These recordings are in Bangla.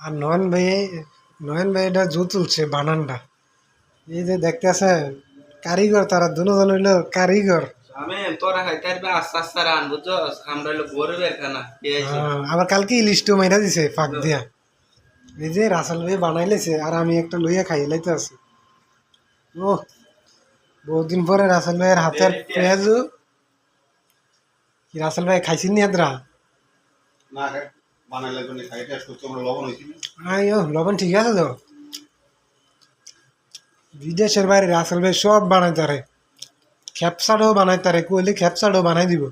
আর নয়ন ভাই এটা জু তুলছে বানানটা। এই যে দেখতেছে কারিগর, তারা দুজন হইলো কারিগর। আমি তোরা খাইতে পারবে আস্তে আস্তে রান বুঝছস, আমরা হইলো গরিবের খানা পেয়েছি। আবার কালকে ইলিশটো মাইরা দিছে ফাঁক দিয়া। এই যে রাসেল ভাই বানাইলেছে আর আমি একটা লইয়া খাই লাইতে আছি। ও বহুদিন পরে রাসেল ভাইয়ের হাতের পেঁয়াজু। কি রাসেল ভাই খাইছেন নি এদরা? না বানাইলে কোন খাই টেস্ট করতে আমরা লবণ হইছিল। আইও লবণ ঠিক আছে তো। বিদেশের বাইরে রাসেল ভাই সব বানাইতারে, খেপসাটাও বানাইতারে, কইলে খেপসাটাও বানাই দিব।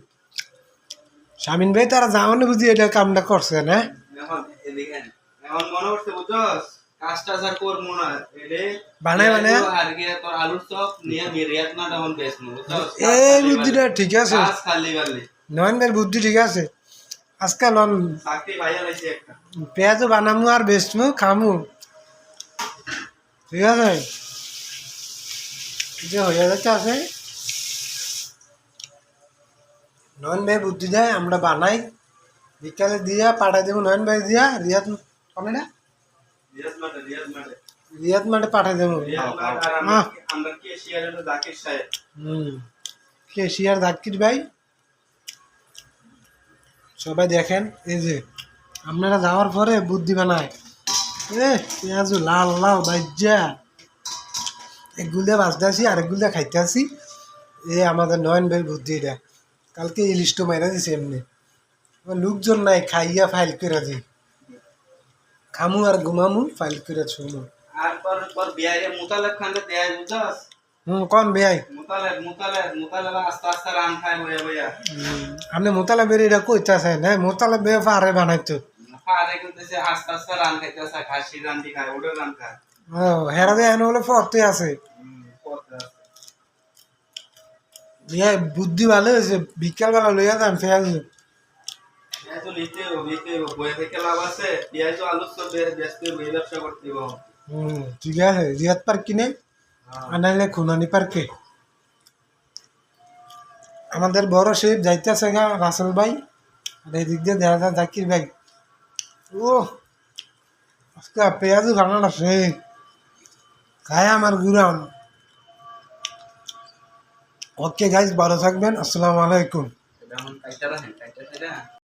শামিন ভাই তারা যাওয়ানো বুঝি এটা কামটা করছে না। এখন এদিকে আন। এখন মনে করতে বুঝছস কাজটা স্যার করবো না এলে বানায় আর গিয়ে তোর আলুর চপ নিয়ে মিরিয়াত না তখন বেচবো বুঝছস। এই বুদ্ধিটা ঠিক আছে, কাজ খালি বালি নয়ন ভাইয়ের বুদ্ধি ঠিক আছে। আজকাল চাকরি ভাইয়া লাইছে একটা। পেঁয়াজও বানামু আর বেচমু খামু, ঠিক আছে। যে হয়ে যাচ্ছে আছে নয়ন ভাই বুদ্ধি দেয়, আমরা বানাই বিকালে দিয়া পাঠাই দেবো। নয়ন ভাই দিয়া রিয়াদ কমে না, রিয়াদ মাঠে পাঠাই দেবো। আমরা কে শেয়ার হলো জাকির সাহেব। কেশিয়ার জাকির ভাই সবাই দেখেন। এই যে আপনারা যাওয়ার পরে বুদ্ধি বানায় পেঁয়াজু লাল লাল বাজ্যা একগুল দিয়ে বাঁচতে আসি আর একগুল দিয়ে খাইতে আসি। আমাদের নয়ন ভাই বুদ্ধি এটা। কালকে ইলিশটো মাইরা দিছে এমনি, লোকজন নাই খাইয়া ফাইল করে দিই, খামু আর ঘুমামু ফাইল করে শুমু। আর পর বিয়ারে মুতালেব খান দেয় বুঝছস। কোন ভাই? মুতালেব আস্তে আস্তে রান খায় বইয়া বইয়া। আপনি মোতালা বেরি এটা কইতাছে না, মোতালা বে পারে বানাইতো। পারে কইতেছে আস্তে আস্তে রান খাইতেছে, খাসি রান দি খায়, ওটা রান খায়। ও হেরা দিয়ে হলে পড়তে আছে। বুদ্ধি ভালো হয়েছে, বিকালবেলা লইয়া যান পেঁয়াজ। পেঁয়াজ নিতে বইয়া থেকে লাভ আছে, পেঁয়াজ আলু সব ব্যস্ত ব্যবসা করতে হবে। ঠিক আছে, রিয়াদ পার্ক কিনে আনাইলে খুনানি পার্কে। আমাদের বড় শেফ যাইতেছে গা রাসেল ভাই, আর এই দিক দিয়ে দেখা যায় জাকির ভাই। ও আজকে পেঁয়াজও বানানো সে খায় আমার গুরাম। ওকে গাইজ, ভালো থাকবেন, আসসালামু আলাইকুম।